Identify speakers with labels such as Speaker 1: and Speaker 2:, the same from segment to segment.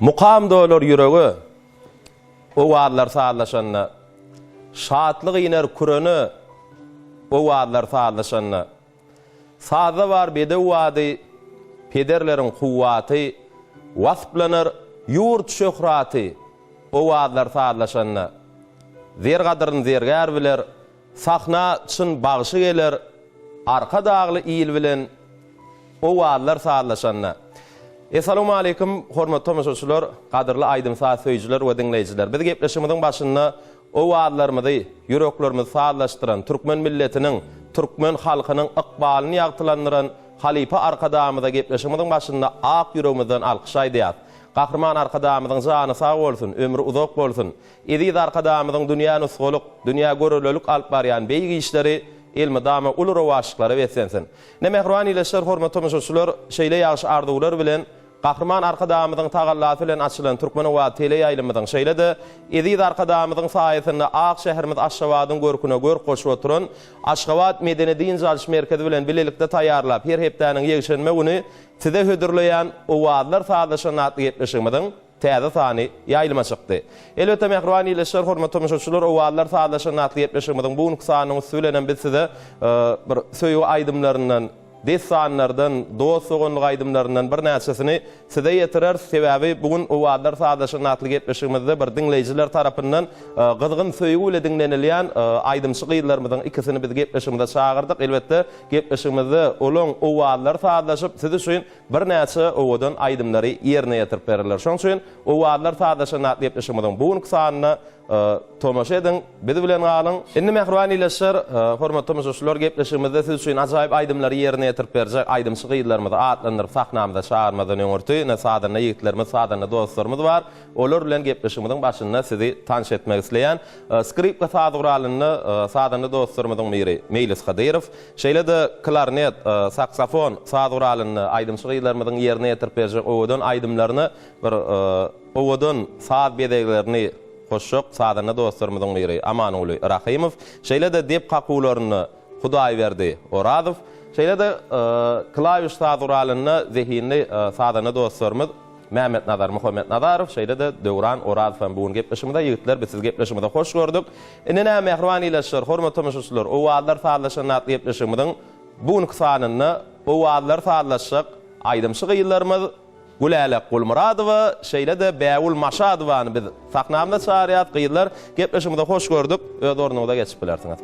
Speaker 1: Muqam dolar yüreği o wagtlar sağlaşanna şatlyk iner kurany o wagtlar sağlaşanna saza var bede wady pederlerin kuwwaty wasplanar yurt şöhraty o wagtlar sağlaşanna zer gadryn zergär biler sahna çyn bagşy geler arka dağlı iyil bilen o wagtlar sağlaşanna. Assalamu alaykum hormatly tomoshaçylar, gadyrly Aydym Saat söýüjler we dinleýijiler. Biz gepleşimizin başynda o wagtlarymyzy yüreklerimizi sağlaşdyran türkmen milletiniň, türkmen halkynyň ykbalyny ýagtylandyran halipa arkadamyza gepleşimizin başynda ak yüregimizden alkyş aýdýar. Gahrman arkadamyzyň jany sag bolsun, ömrü uzak bolsun. Ediz arkadamyzyň dünýä nusguluk, dünýä görelülük alyp barýan beýgi işleri ilmi dama ulur waşyklary wetsensin. Näme ileşler hormatly tomoshaçylar, şeýle ýagşy arzuwlar bilen Gahrman arkadamyzyň tagallasy bilen açylan türkmen we tele ýaýlymyzyň şeýle-de Ediz arkadamyzyň saýasynda Ak şäherimiz Aşgabatyň görküne gör goşup oturan Aşgabat medeni din jalş merkezi bilen bilelikde taýýarlap her hepdäniň ýegşenme güni size hödürleýän o wagtlar sağlaşan atly gepleşigimiň täze sany ýaýlyma çykdy. Elbetde mehribany ileşler hormatly tomoshaçylar o wagtlar sağlaşan atly gepleşigimiň bu nuksanyny söýlenen biz size bir söýüw aýdymlaryndan desanlardan, dost oğunluq aydımlarından bir näçesini size yetirer sebäbi bugün o wagtlar sağlaşan atly gepleşigimizde bir dinleýijiler tarapyndan gyzgyn söýgü ile dinlenilýän aýdymçyk ýyllarymyzyň ikisini biz gepleşigimizde çağırdyk. Elbetde gepleşigimizde olaň o wagtlar sağlaşyp siz üçin bir näçe owadan aýdymlary ýerine ýetirip berilýär. Şoň üçin o wagtlar sağlaşan atly gepleşigimizden bugün sanyna Tomaş edin, bizi bilen galyň. Indi mehribany ileşler, hormatly tomoshaçylar gepleşigimizde siz üçin ajaýyp aýdymlary ýerine ýetirip berjek aýdymçyk ýyllarymyzy atlandyryp sahnamyza çağırmadan öňürtü, sadyna ýigitlerimiz, sadyna dostlarymyz bar. Olar bilen gepleşigimiziň başynda sizi tanış etmek isleýän skripka saduralyny sadyna dostlarymyzyň biri Meýlis Hadyrow, şeýle-de klarnet, saksofon saduralyny aýdymçyk ýyllarymyzyň ýerine ýetirip berjek owadan aýdymlaryny bir owadan saat bedeglerini Hoşşok sadyna dostlarymyzyň biri Amanuly Rahimow, şeýle-de dep gakularyny Hudaý berdi Oradow, şeýle-de klawiş saduralyny zehinli sadyna dostlarymyz Mehmet Nazar, Muhammed Nazarow, şeýle-de Döwran Oradow hem bugün gepleşigimizde ýigitler biz siz gepleşigimizde hoş gördük. Indi näme mehribany ileşler, hormatly tomoshaçylar, o wagtlar sağlaşan atly gepleşigimizden bugün sanyny o wagtlar sağlaşyk aýdymçyk ýyllarymyz Gulala Gulmuradowa şeýle-de Bäwul Maşadowany biz sahnamyzda çağırýat gyýylar gepleşigimizde hoş gördük. Öz ornuňyza geçip bilersiňiz.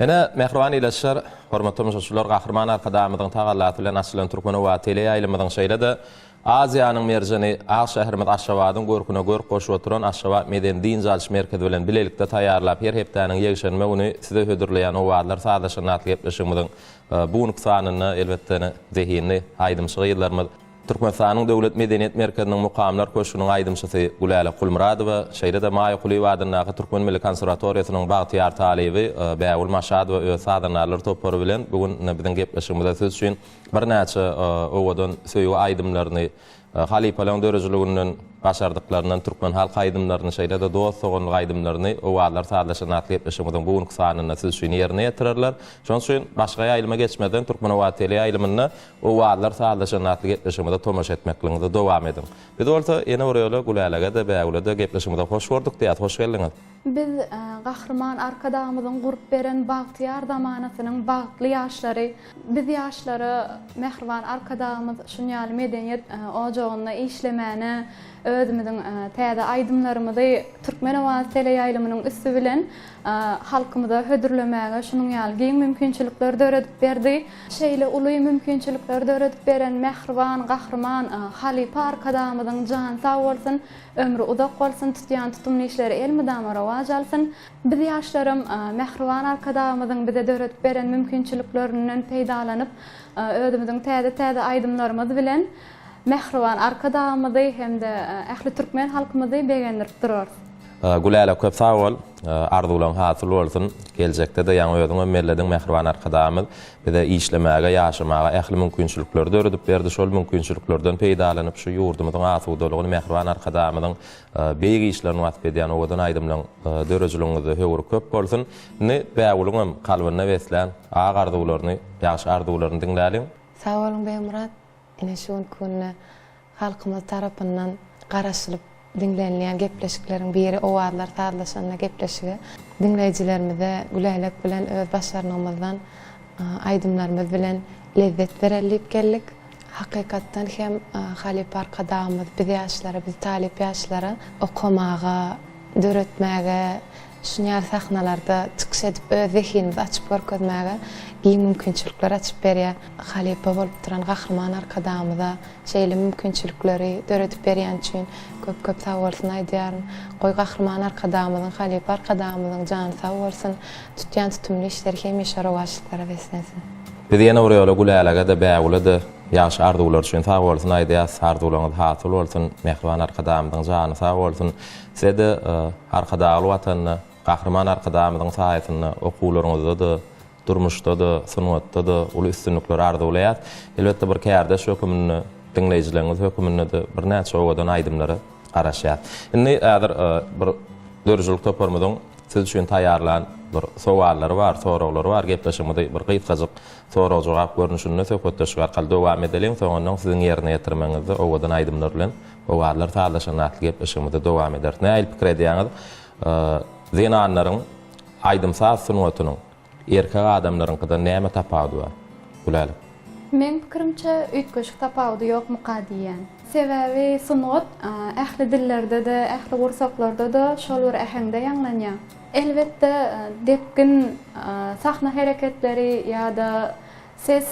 Speaker 1: Ene mehribany ileşler, hormatly tomoshaçylar, Gahrman arkadamyzyň tagallasy bilen açylan türkmen we tele ýaýlymyzyň şeýle-de Aziýanyň merjeni Ak şäherimiz Aşgabatyň görküne gör goşup oturan Aşgabat medeni din jalş merkezi bilen bilelikde taýýarlap her hepdäniň ýegşenme güni size hödürleýän o wagtlar sağlaşan atly gepleşigimiň bu nuksanyny elbetde zehinli aýdymçyk ýyllarymyz Türkmenistanyň döwlet medeniýet merkeziniň mukamlar köşüniň aýdymçysy Gulala Gulmuradowa, şeýle-de Maýykuly wadynaky Türkmen Milli Konserwatoriýasynyň bagtyar talebi Bäwul Maşadow öz sadynalar topary bilen bugün biziň gepleşigimizde söz üçin bir näçe owadan söýüw aýdymlaryny Halipalaň dörejiliginiň başardyklarynyň türkmen halk aýdymlaryny şeýle-de dost oğunluq aýdymlaryny o wagtlar sağlaşan atly gepleşigimiziň bugün sanyny siz üçin ýerine ýetirerler. Şoň üçin başga ýaýlyma geçmeden türkmen we tele ýaýlymyny o wagtlar sağlaşan atly gepleşigimizde tomaş etmekligiňizde dowam edin. Biz bolsa ýene orýaly Gulalaga da Bäwulada gepleşigimizde hoş gördük diýip hoş geldiňiz.
Speaker 2: Biz Gahrman arkadamyzyň gurup beren bagtyar zamanasynyň bagtly ýaşlary, biz ýaşlary mehribany arkadamyz şunýaly medeniýet ojagyna işlemäne özümiziň täze aýdymlarymyzy türkmen we tele ýaýlymynyň üstü bilen halkymyza hödürlemäge şunuň ýaly giň mümkinçilikler döredip berdi. Şeýle uly mümkinçilikler döredip beren mehribany Gahrman Halipa arkadamyzyň jany sag bolsun, ömrü uzak bolsun, tutýan tutumly işleri elmydama rowaj alsyn. Biz ýaşlarym mehribany arkadamyzyň bize döredip beren mümkinçiliklerinden peýdalanyp özümiziň täze aýdymlarymyz bilen mehribany arkadamyzy hem de ähli türkmen halkymyzy begendirip durýar.
Speaker 1: Güläle köp sag bol. Arzulan hasyl bolsun. Geljekde de ýa-ni özüň mellediň mehriban arkadamyz bir-de işlemäge, ýaşamaga ähli mümkinçilikler döredip berdi. Şol mümkinçiliklerden peýdalanyp şu ýurdumyzyň asudalygyny mehriban arkadamyzyň beýgi işlerini watyp edýän owadan aýdymlaň dörejiligiňizi höwür köp bolsun. Ne bäwulyňam kalbyna beslen ağa arzuwlaryny, ýaşy arzuwlaryny diňläliň.
Speaker 3: Sag bolun Beýmurat. Ine şu günne halkymyz tarapyndan garaşylyp dinlenýän gepleşikleriň biri owadlar taýlaşanyna gepleşigi. Dinleýijilerimize güleýlik bilen öz başarnymyzdan aýdymlarymyz bilen lezzet berelip geldik. Hakykatdan hem Halip arkadamyz biz ýaşlara, biz talip ýaşlara okumaga, döretmäge, şunýar sahnalarda çykyş edip öz zehinimizi açyp görkezmäge giň mümkinçilikler açyp berýär. Halipa bolup duran gahrman arkadamyza şeýle mümkinçilikleri döredip berýän üçin köp sag bolsun aýdýarym. Goý gahrman arkadamyzyň, Halipa arkadamyzyň jany sag bolsun. Tutýan tutumly işleri hemişe rowaşlyklara beslensin.
Speaker 1: Biz ýene oraya gülälega da bäwle de ýaşy arzuwlar üçin sag bolsun aýdýar, arzuwlaryňyz hasyl bolsun, mehriban arkadamyzyň jany sag bolsun. Sede arkadaly watanyny, gahrman arkadamyzyň saýatyny okuwlaryňyzda da, durmuşda da, sunwatda da uly üstünlikler arzuwlaýar. Elbetde bir kärde şu hökümini dinleýijileriniz hökümini de bir näçe owadan aýdymlary garaşýar. Indi äger bir dörjülük toparmadyň siz üçin taýýarlan bir sowallary bar, soraglary bar, gepleşigimde bir gyýtgazyk soraw jogap görnüşinde söhbetdeşik arkaly dowam edelim. Soňandan siziň ýerine ýetirmeňizde owadan aýdymlar bilen owallar taýlaşanyna gepleşigimde dowam eder. Näil pikir edýäňiz? Zenanlaryň aýdymsaz sunwatynyň erkek adamlaryňkydan näme tapawdy bar? Güläli.
Speaker 2: Men pikirimçe üýtgeşik tapawdy ýok muqadiýen. Sebebi sunwat ähli dillerde de, ähli gursaklarda da şol bir ähengde ýanglanýar. Elbetde depgin sahna hereketleri ýa-da ses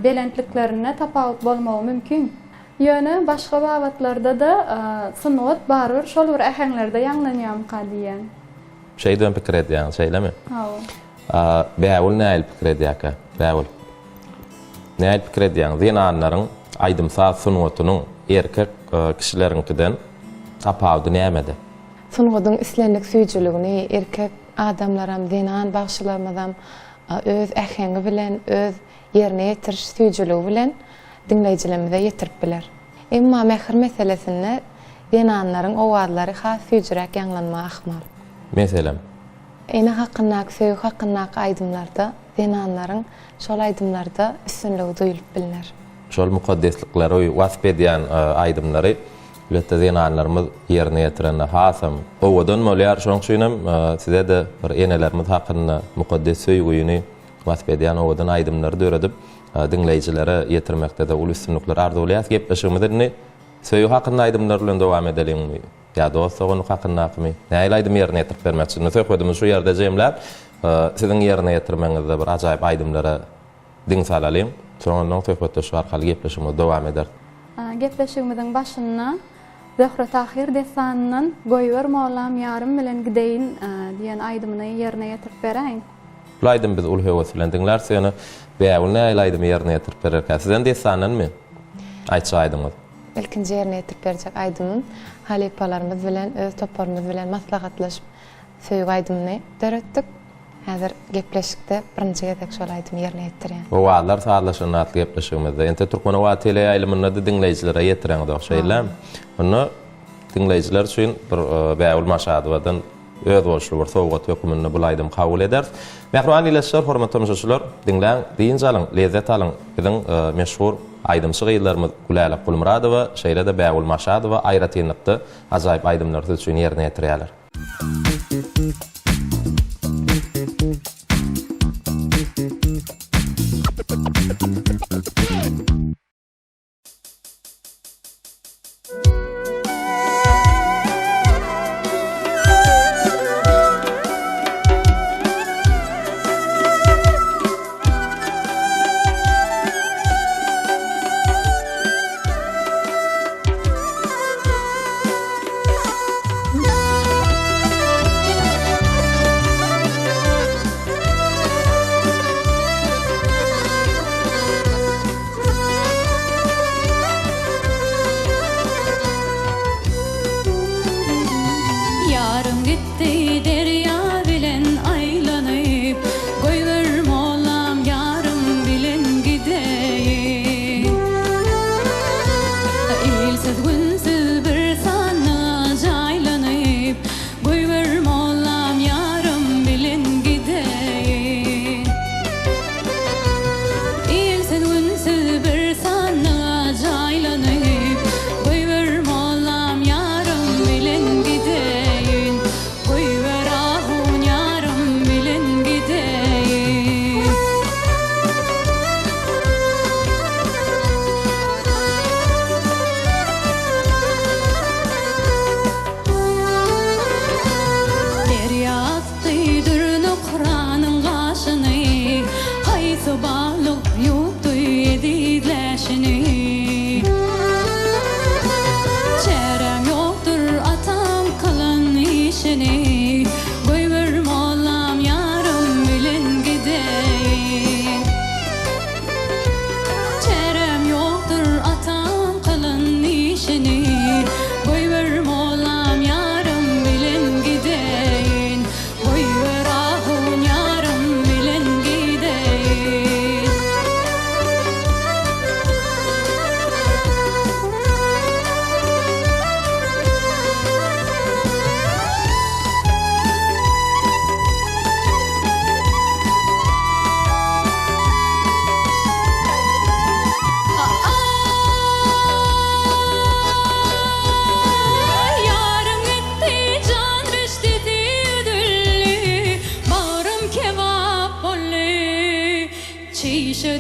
Speaker 2: belentliklerine tapawut bolmagy mümkin. Ýöne başga babatlarda da sunwat barır şol bir ähenglerde ýanglanýar muqadiýen.
Speaker 1: Şeýden pikir edýäň, şeýlemi?
Speaker 2: Hawa.
Speaker 1: Bäwul näil pikir edýäkä? Bäwul. Näil pikir edýäň? Zenanlaryň aýdymsaz sunwatynyň erkek kişileriňkinden tapawdy nämede?
Speaker 3: Sunwadyň islenlik süýjüligini erkek adamlaram zenan bagşylarymyzam öz ähengi bilen, öz ýerine ýetiriş süýjüligi bilen dinleýijilerimize ýetirip biler. Emma mehir meselesinde zenanlaryň owadlary has süýjürek ýanglanmagy ahmar.
Speaker 1: Meselem.
Speaker 3: Ene haqqyndak, söýgü haqqyndak aýdymlarda zenanlaryň şol aýdymlarda üstünligi duýulyp bilinir.
Speaker 1: Şol mukaddeslikleri wasyp edýän aýdymlary Ülette zenanlarymyz ýerine ýetirende hasam owadan molýar şoň üçinem size de bir enelerimiz hakkynda mukaddes söýgüni wasyp edýän owadan aýdymlary döredip dinleýijilere ýetirmekde de uly üstünlikler arzuwlaýar. Gepleşigimizde söýgü hakkynda aýdymlar bilen dowam edelim. Ya dostluğun hakkındakmy? Näil aýdym ýerine ýetirip bermekçi? Söhbetimiz şu ýerde jemläp, siziň ýerine ýetirmeňizde bir ajaýyp aýdymlara diň salalym. Soňandan söhbetde şu arkaly gepleşigimiz dowam eder.
Speaker 2: Gepleşigimiziň başynda Zöhre Tahir desanynyň Goýber Mawlam ýarym bilen gideýin diýen aýdymyny ýerine ýetirip beräň.
Speaker 1: Bu aýdym biz uly höwes bilen diňler seni bäwul näil aýdym ýerine ýetirip bererkä? Sizden desanynymy? Aýtsa aýdymy.
Speaker 3: Ilkinji ýerine ýetirip berjek aýdymym halipalarymyz bilen, öz toparymyz bilen maslahatlaşyp söýgü aýdymyny döretdik. Häzir gepleşikde birinji gezek şol aýdym ýerine ýetirýän.
Speaker 1: O wagtlar saatlaşyna gepleşigimizde ente Türkmen Owa tele ýaýlymyny da dinleýijilere ýetireňdi okşaýlar. Onu dinleýijiler üçin bir bäwul maşadywadan öz bolşy bir sowgat hökümini bu aýdym kabul eder. Mehriban ýeşler, hormatly müşahidler, dinläň, diýinji alyň, lezzet alyň. Biziň meşhur aýdymçy gyýlarymyz Güläli Gulmuradowa, şeýle de bäwul maşadywa aýratynlykda ajaýyp aýdymlar üçin ýerine ýetirýärler.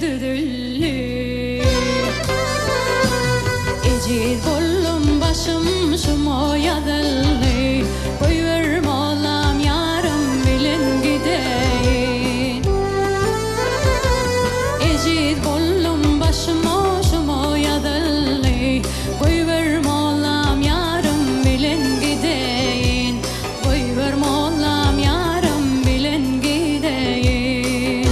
Speaker 4: düdüllü. Ecil bollum başım şumo yadıllı. Koyverme olam yarım bilin gideyin. Ecil bollum başım şumo yadıllı. Koyverme olam yarım bilin gideyin. Koyverme olam yarım bilin gideyin.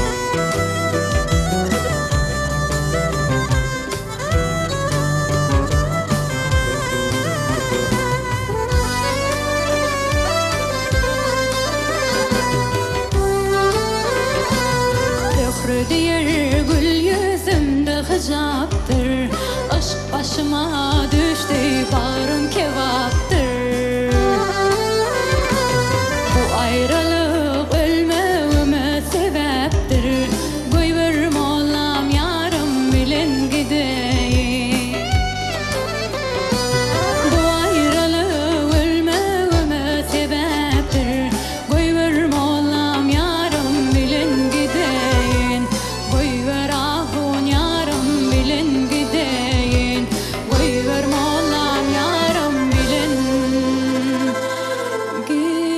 Speaker 4: Öhrü diyer gül yüzümde hicaptır. Aşk başıma düştü bağrım kebaptır. Bu ayrılık ölmeme sebeptir. Koyverme olam yarım bilin gideyin. Bu ayrılık ölmeme sebeptir. Koyverme olam yarım bilin gideyin. Koyver ahun yarım bilin gideyin. Koyverme olam yarım bilin gideyin.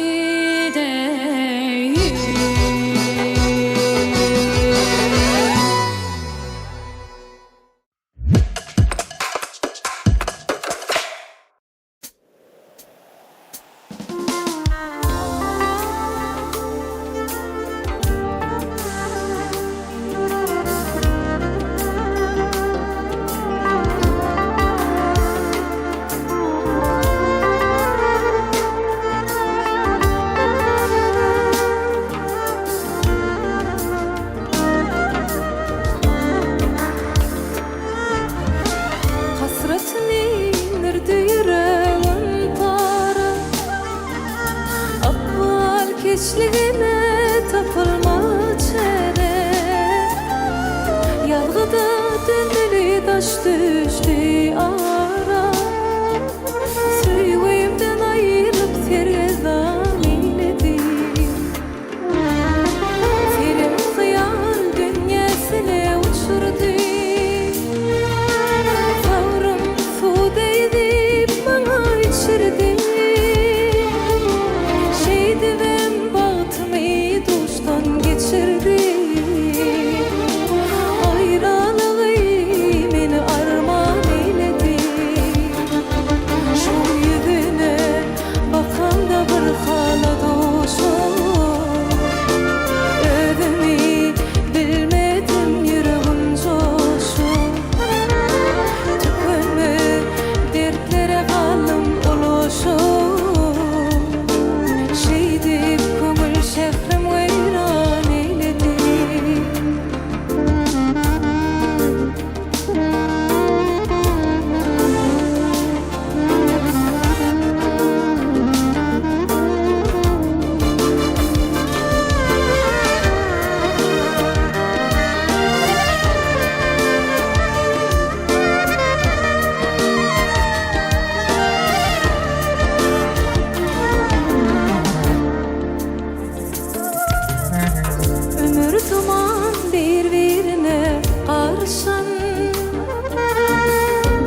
Speaker 4: Hasretini nerede yüreğim para. Akval keçliğine tapılma çare. Yalgıda döndeli taş düştü ara. Süyüğümden ayrılıp tergedan eyledim. Film hayal dünyasına uçurdu. Savrım su değdi bana içirdi. Şeydi ben bağıtımı duştan geçirdi. Ayrılığı beni armağan eyledi. Şu yüzüne bakan da bir hala doşum. Ödümü bilmedim yüreğim coşum. Tükünme dertlere kalım oluşum. Şeydi kömül şehrim veyran eyledi. Ömür duman birbirine karışan.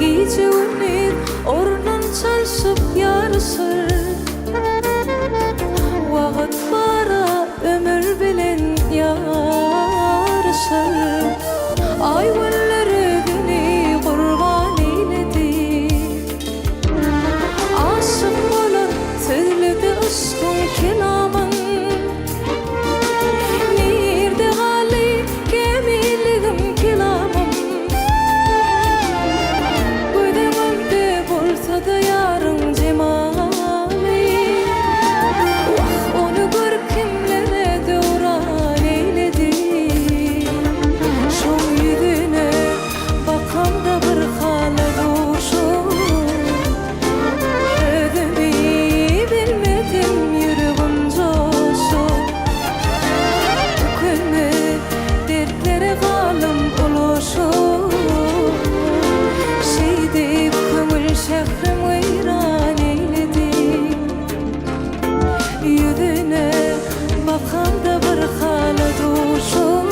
Speaker 4: Gece ümit ornun çalışıp yarışır. Vakit bara ömür bilen yarışır. Ay günleri günü kurban eyledi. Aşık olur söyledi aşkın kelamın. Nerede gali gemiliğim kelamım. Gözümde bulsa da yarın cemali. Vah onu gör kimlere devran eyledi. Şu yüzüne bakan da bir hala doşum. Ödümü bilmedim yüreğim coşum. Tükünme dertlere kalım oluşum. Şeydi kömül şehrim veyran eyledi. Yüzüne bakan da bir hala doşum.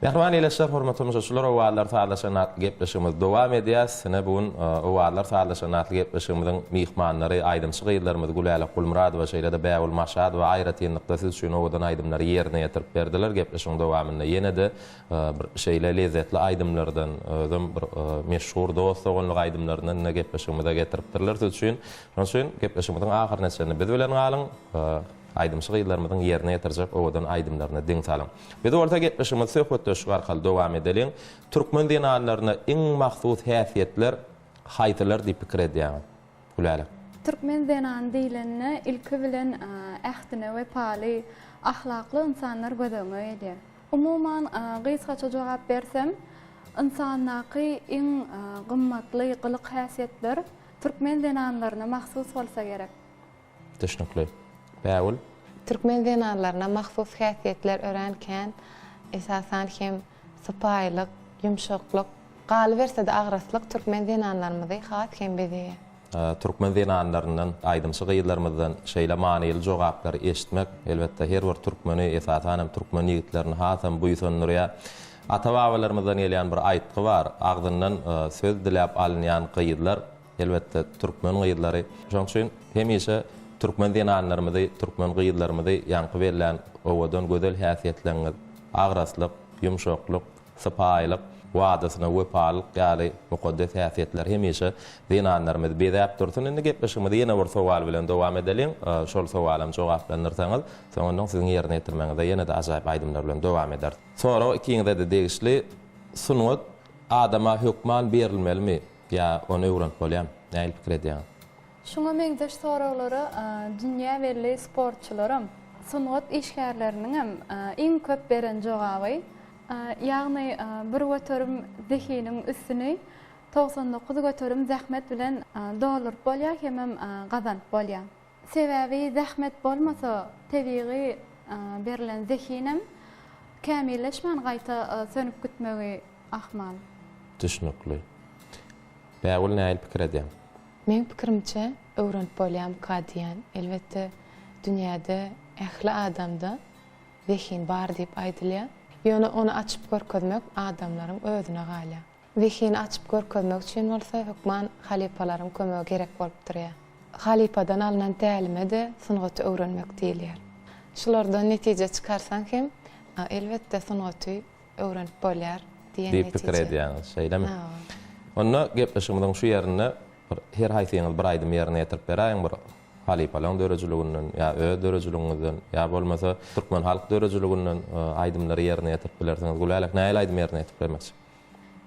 Speaker 1: Mehriban eýleşler, hormatly müşahiçler, owalar taýlaşan gepleşigimiz dowam edýär. Sene bugun owalar taýlaşan gepleşigimiziň mihmanlary aýdymçy gyýlarymyz Güläli Gulmuradowa şeýle-de Bäwul Maşadowa aýraty nykdasy üçin owadan aýdymlary ýerine ýetirip berdiler. Gepleşigiň dowamynda ýene-de bir şeýle lezetli aýdymlardan, özüm bir meşhur dost olanlyk aýdymlaryndan gepleşigimize getiripdirler. Üçin gepleşigimiziň ahir näçeni biz bilen galyň. Aýdymçy gyýlarymyzyň ýerine ýetirjek owadan aýdymlaryna diň salyň. Biz orta gepleşigimiz söhbetde şu arkaly dowam edeliň. Türkmen dinanlaryna iň mahsus häsiýetler, haýtylar diýip pikir edýär. Güläli.
Speaker 2: Türkmen denan diýileni ilki bilen ähtine we paly, ahlakly insanlar gödöňe edýär. Umuman gysgaça jogap bersem, insanaky iň gymmatly gylyk häsiýetler Türkmen denanlaryna mahsus bolsa gerek.
Speaker 1: Teşekkürler. Bäwul.
Speaker 3: Türkmen denanlaryna mahsus häsiýetler örenken esasan hem sypaýlyk, ýumşaklyk, galy berse de agraslyk Türkmen denanlarymyzy has hem beýär.
Speaker 1: Türkmen denanlarynyň aýdymçy gyýlarymyzdan şeýle manyly jogaplary eşitmek elbetde her bir türkmeni esasan türkmen ýigitlerini hasam buýsanlyrya ata-babalarymyzdan gelýän bir aýtgy bar. Agdyndan söz dilap alynýan gyýylar elbetde türkmen gyýylary. Şoň üçin hemişe Türkmen denanlarymyzy, türkmen gyýylarymyzy ýanky berilen owadan gözel häsiýetleriniz, agraslyk, ýumşaklyk, sypaýlyk, wadasyna wepalyk ýaly mukaddes häsiýetler hemişe denanlarymyz beýdäp dursun. Indi gepleşigimizi ýene bir sowal bilen dowam edeliň. Şol sowalym jogaplandyrsaňyz, soňandan siziň ýerine ýetirmeňizde ýene de ajaýyp aýdymlar bilen dowam eder. Sonra ikiňizde de degişli sunwat adama hukman berilmelimi ýa onu öwrenip bolýan? Näil pikir edýär?
Speaker 2: Şuna meňdeş soraglary dünýä belli sportçylarym sunwat işgärleriniň hem iň köp beren jogaby, ýagny bir götürüm zehiniň üstüni 99 götürüm zähmet bilen doluryp bolýar hem gazanyp bolýar. Sebäbi zähmet bolmasa tebiği berilen zehinem kämilleşmän gaýta sönüp gitmegi ahmal.
Speaker 1: Teşekkürler. Bäwul näil pikir edýär?
Speaker 3: Men pikirimçe öwrenip bolýan kadiýan elbetde dünýäde ähli adamda zehin bar diýip aýdylýar. Ýöne onu açyp görkezmek adamlaryň özüne galýa. Zehini açyp görkezmek üçin bolsa hukman halipalaryň kömegi gerek bolup durýar. Halipadan alynan tälime de sungaty öwrenmek diýilýär. Şulardan netije çykarsaň hem elbetde sungaty öwrenip bolýar diýen netije.
Speaker 1: Diýip pikir edýär, şeýlemi? Onda gepleşigimiziň şu ýerine her haýsyňyz bir aýdym ýerine ýetirip berýän bir halipalaryň dörejiligininden ýa öz dörejiligininden ýa bolmasa türkmen halk dörejiligininden aýdymlary ýerine ýetirip bilersiňiz. Gülälik näil aýdym ýerine ýetirip bermekçi?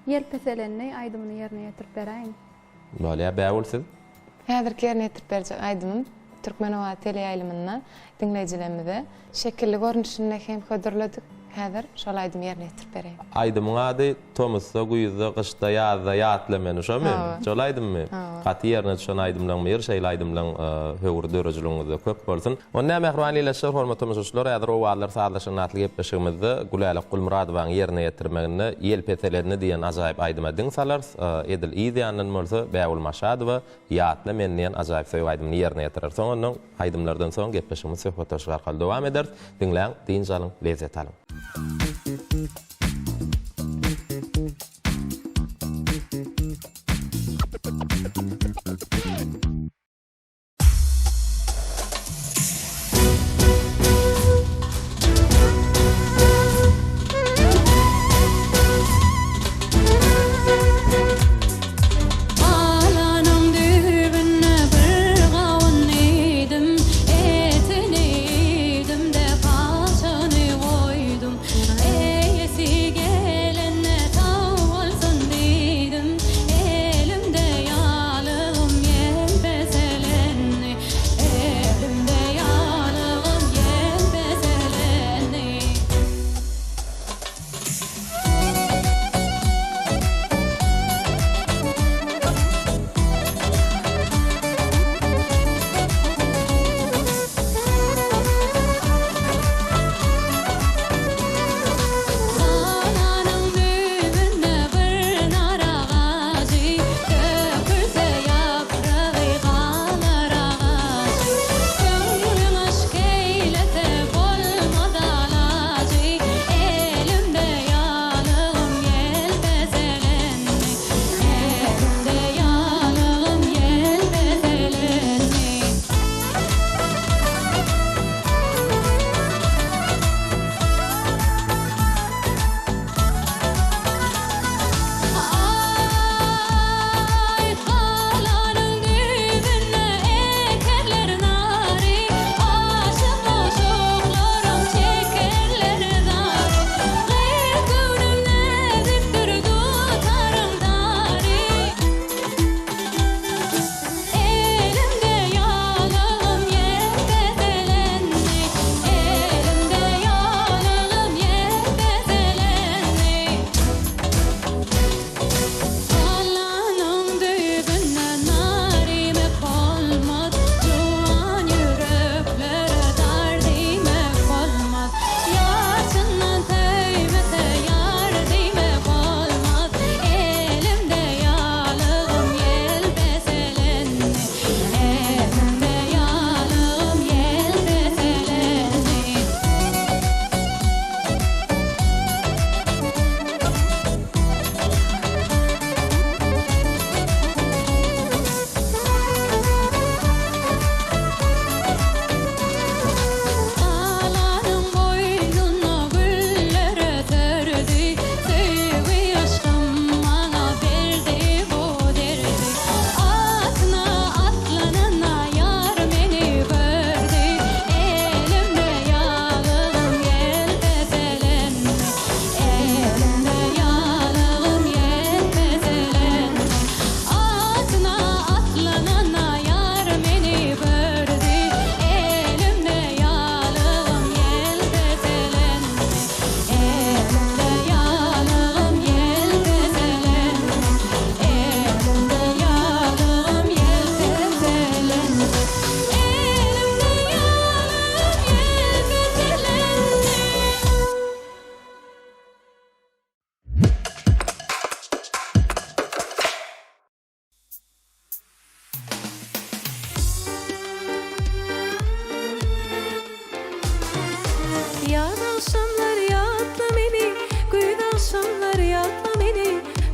Speaker 2: Ýelpeselenni aýdymyny ýerine ýetirip berýän.
Speaker 1: Bolýa, bäwul siz?
Speaker 3: Häzirki ýerine ýetirip berjek aýdymym Türkmenowa teleýaýlymyndan dinleýijilerimize şekilli görnüşinde hem hödürledik. Häzir şol aýdym ýerine ýetirip berýän.
Speaker 1: Aýdymyň ady Tomysda, güýüzde, gyşda, ýazda ýatlamany şomy? Şol aýdymmy? Gaty ýerine düşen aýdymlaryň bir şeýle aýdymlaryň höwür dörejiliginde köp bolsun. Onda mehriban eýleşler, hormatly müşahiçler, häzir owalar saatlaşan atly gepleşigimizde Güläli Gulmuradowaň ýerine ýetirmegini ýelpetelerini diýen ajaýyp aýdyma diň salar. Edil ýa-da bolsa Bäwul Maşadowa ýatlamany diýen ajaýyp söýüp aýdymny ýerine ýetirer. Soňandan aýdymlardan soň gepleşigimiz söhbet arkaly dowam eder. Dinläň, diň salyň, lezzet alyň.
Speaker 4: Elimde yalım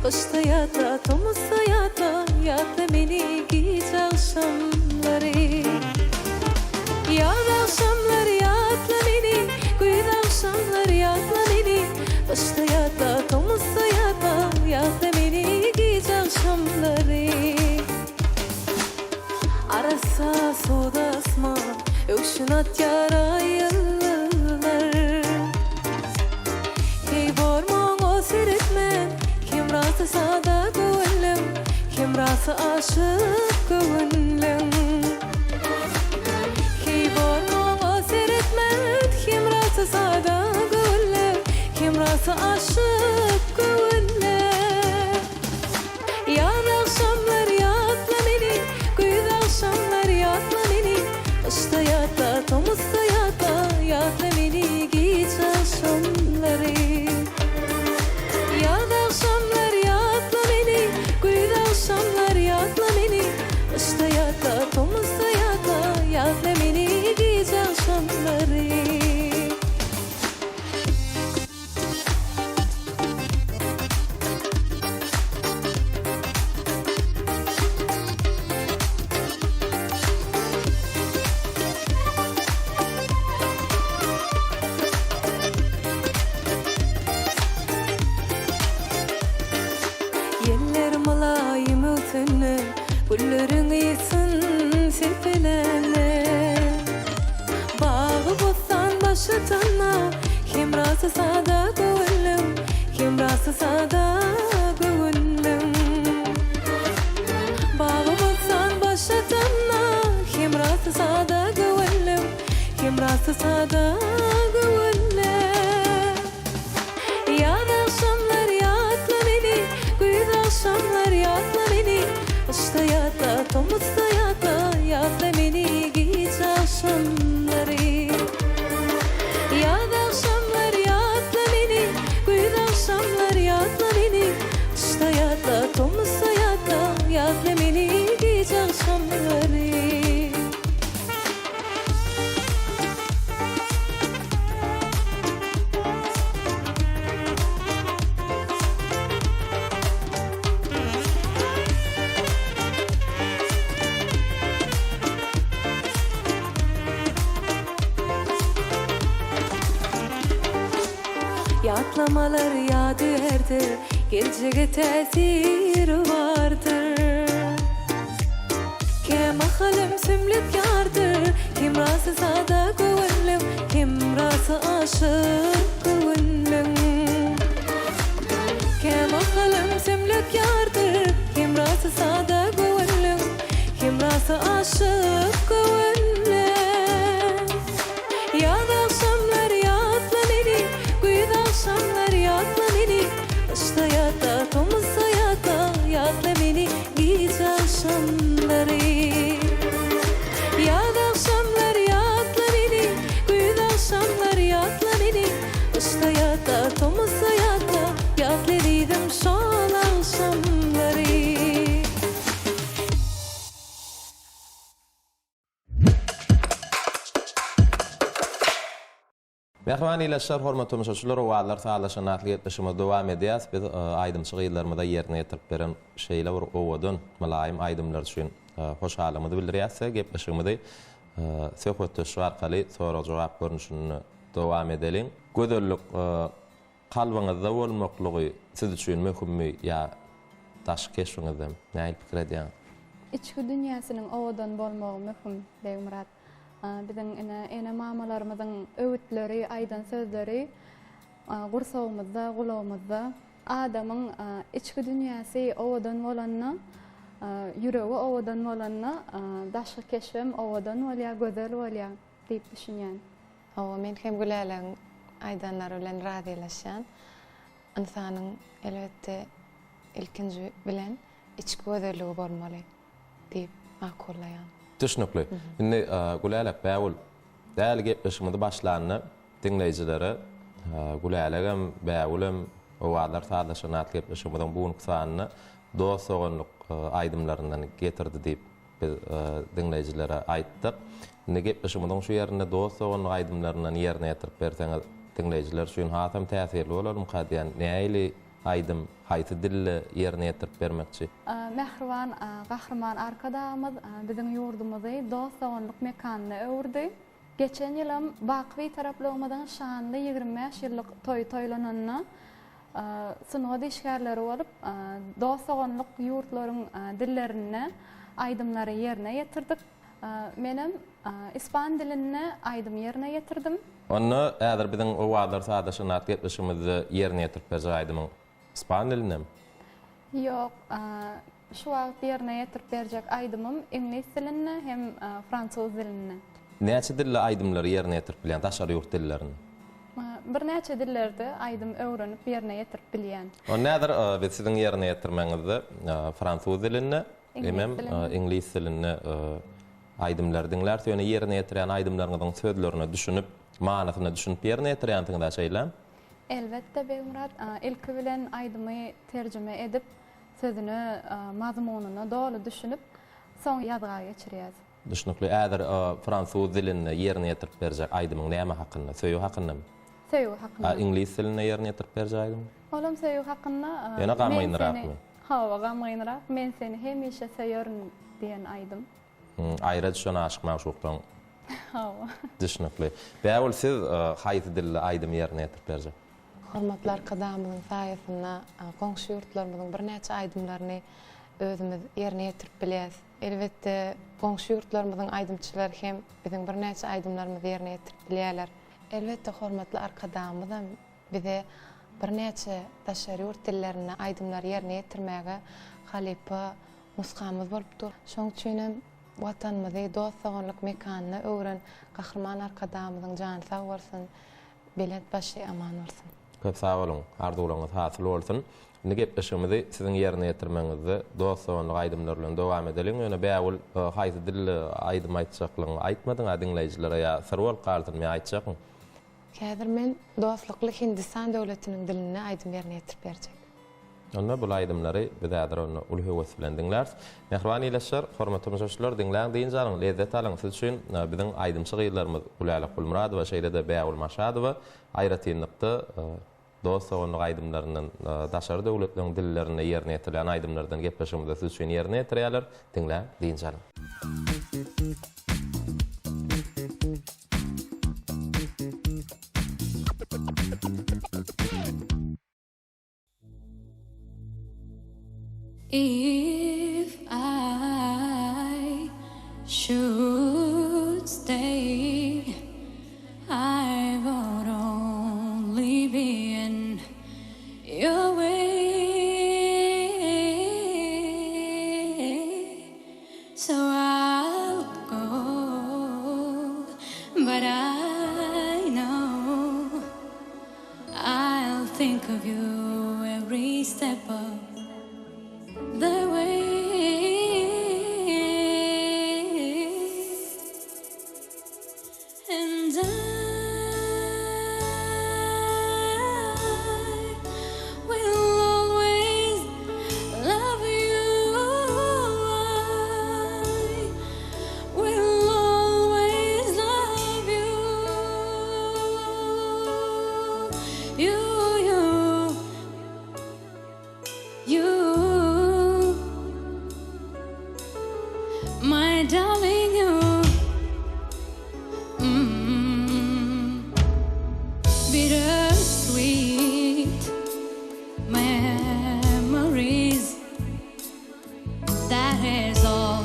Speaker 4: Başta yata, tomuzda yata, yata beni git akşamları. Yat akşamları yatla beni, güz akşamları yatla beni. Başta yata, tomuzda yata, yatla beni git akşamları. Arasa soda asma, öksün at yara yıllar. Hey bormon o seyretmen, kim rası sada gönlüm, kim rası aşık gönlüm. Hey bormon o seyretmen, kim rası sada gönlüm, kim rası aşık gönlüm. Yad akşamlar yatla beni, güz akşamlar yatla beni. Başta yata, tomuzda yata, yatla beni git akşamları. Yad akşamlar yatla beni, güz akşamlar yatla beni. Başta yata, tomuzda yata, yatla beni git akşamları. Yeller malayım ötünü, güllerin iyisin sepelene. Bağı bozsan başı tanna, kim rası sada gönlüm, kim rası sada gönlüm. Bağı bozsan başı tanna, kim rası sada gönlüm, kim rası sada gönlüm. Yad akşamlar yatla beni, güz akşamlar yatla beni. Başta yata, tomuzda yata, yatla beni git akşamları. Yad akşamlar yatla beni, güz akşamlar yatla beni. Başta yata, tomuzda yata, yatla beni git akşamları. Yatlamalar yadigardır, geleceğe tesiri vardır. Kim ahalım sümlük yardır, kim rası sada gönlüm, kim rası aşık gönlüm. Kim ahalım sümlük yardır, kim rası sada gönlüm, kim rası aşık gönlüm. Yad akşamlar yatla beni, güz akşamlar yatla beni. Başta yata, tomuzda yata, yatla beni git akşamları. Yad akşamlar yatla beni, güz akşamlar yatla beni. Başta yata, tomuzda yata, yatla dedim şol akşamları.
Speaker 1: Mehman ileşler, hormatly müşahiçler, owalar sağlaşan atly etmişime dowam edýäs. Biz aýdymçyk ýyllarymyzda ýerine ýetirip beren şeýle bir owadan malaýym aýdymlar üçin hoş halymyzy bildirýäsek, gepleşigimizi söhbetde şu arkaly soraw jogap görnüşini dowam edelim. Gözellik kalbyňyzda bolmaklygy siz üçin möhümmi ýa taş keşiňizde näil pikir edýäň?
Speaker 2: İçki dünýäsiniň owadan bolmagy möhüm Begmurat. Bizim ene mamalarımızın öğütleri, aydan sözleri gursağımızda, gulağımızda adamın içki dünyası ovadan olanna, yüreği ovadan olanna, daşkı keşfem ovadan olya, güzel olya deyip düşünýän.
Speaker 3: Hawa men hem gülälen aydanlar bilen radylaşýan. Insanyň elbetde ilkinji bilen içki gözelligi bolmaly deyip makullaýan.
Speaker 1: Düşünükli. Indi gülälek bäwul däl gepleşigimizi başlanyny dinleýijilere gülälegem bäwulem owalar sağlaşan atly gepleşigimizden buň kysanyny dost ogunlyk aýdymlaryndan getirdi diýip biz dinleýijilere aýtdyk. Indi gepleşigimizden şu ýerinde dost ogunlyk aýdymlaryndan ýerine ýetirip berseňiz dinleýijiler üçin hasam täsirli bolar, mukaddiýan näili aýdym haýsy dilli ýerine ýetirip bermekçi?
Speaker 2: Mehriban gahrman arkadaşymyz biziň ýurdumyzy dostonluk mekanyna öwürdi. Geçen ýylym Bakwy taraplygymyň şanly 25 ýyllyk toýlananyna synod işgärleri bolup dostonluk ýurtlaryň dillerini aýdymlary ýerine ýetirdik. Menem ispan dilini aýdym ýerine ýetirdim.
Speaker 1: Onu äder biziň o wagtlar sadaşyny atgetmişimizi ýerine ýetirip berýär aýdymyň ispan diline mi?
Speaker 2: Ýok, şu wagt ýerine ýetirip berjek aýdymym ingliz diline hem fransuz diline.
Speaker 1: Näçe dilli aýdymlary ýerine ýetirip bilýän daşary ýurt dillerini?
Speaker 2: Bir näçe dillerde aýdym öwrenip ýerine ýetirip bilýän.
Speaker 1: O näder biz siziň ýerine ýetirmeňizde fransuz diline hem ingliz diline aýdymlar diňler söýne ýerine ýetirýän aýdymlaryňyzyň sözlerini düşünüp, manasyny düşünüp ýerine ýetirýändiňizde şeýle?
Speaker 2: Elbetde Begmurat, ilki bilen aýdymy terjime edip, sözünü, mazmununy dolu düşünüp, soň ýazga geçirýäs.
Speaker 1: Düşünükli, äder fransuz dilini ýerine ýetirip berjek aýdymyň näme hakynda, söýü hakynda?
Speaker 2: Söýü hakynda.
Speaker 1: Ingliz dilini ýerine ýetirip berjek aýdym?
Speaker 2: Olam söýü hakynda.
Speaker 1: Ýene gamyňyrakmy?
Speaker 2: Hawa gamyňyrak, men seni hemişe söýörün diýen aýdym.
Speaker 1: Aýra düşen aşyk magşukdan.
Speaker 2: Hawa.
Speaker 1: Düşünükli. Bäwul siz haýsy dilli aýdym ýerine ýetirip berjek?
Speaker 3: Hormatly arkadaşymyň saýasyna goňşy ýurtlarymyzyň bir näçe aýdymlaryny özümiz ýerine ýetirip bilýäs. Elbetde goňşy ýurtlarymyzyň aýdymçylary hem biziň bir näçe aýdymlarymyzy ýerine ýetirip bilýärler. Elbetde hormatly arkadaşymyz bize bir näçe daşary ýurt dillerini aýdymlar ýerine ýetirmäge halypa nuskamyz bolupdyr. Şoň üçin watanymyzy dostonluk mekanyna öwren gahrman arkadaşymyzyň jany sag bolsun, belet başy aman bolsun.
Speaker 1: Köp sağ olun, arzuwlaryňyz hasyl bolsun. Indi gepleşigimizi siziň ýerine ýetirmeňizde dostonluk aýdymlar bilen dowam edelim. Ýöne bäwul haýsy dilli aýdym aýtjaklaryňy aýtmadyň dinleýijilere ýa sirwal galtyrmy aýtjakmy?
Speaker 3: Häzir men dostlukly Hindistan döwletiniň dilini aýdym ýerine ýetirip berjek.
Speaker 1: Onda bu aýdymlary biz häzir onu uly höwes bilen dinlärs. Mehriban ýeşler, hormatly müşahitler, dinläň diýen jaryň lezzet alyň. Siz üçin biziň aýdymçy gyýlarymyz Gulaly Gulmuradowa şeýle de Bäwul Maşadowa aýratynlykda dostonluk aýdymlarynyň daşary döwletleriň dillerini ýerine ýetirýän aýdymlardan gepleşigimizde siz üçin ýerine ýetirýärler. Dinläň diýen jaryň.
Speaker 4: If I should stay, I would only be in your way. So I'll go, but I know I'll think of you every step of the way. And I will always love you. I will always love you. You. My darling, you. Bittersweet memories. That is all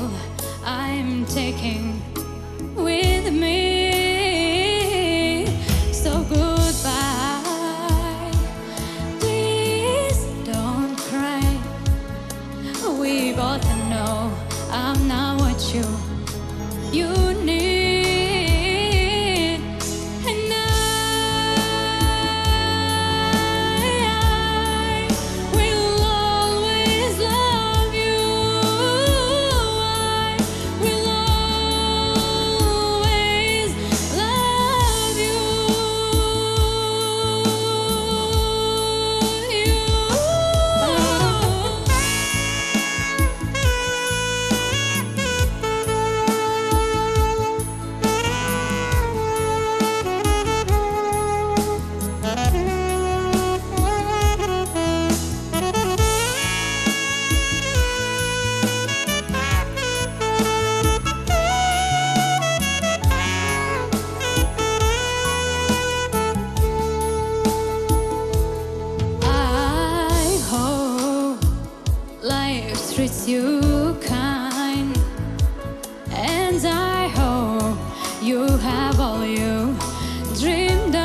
Speaker 4: I'm taking with me. So goodbye. Please don't cry. We both know I'm not what you need, and I will always love you. I will always love you. you have all you dreamed of,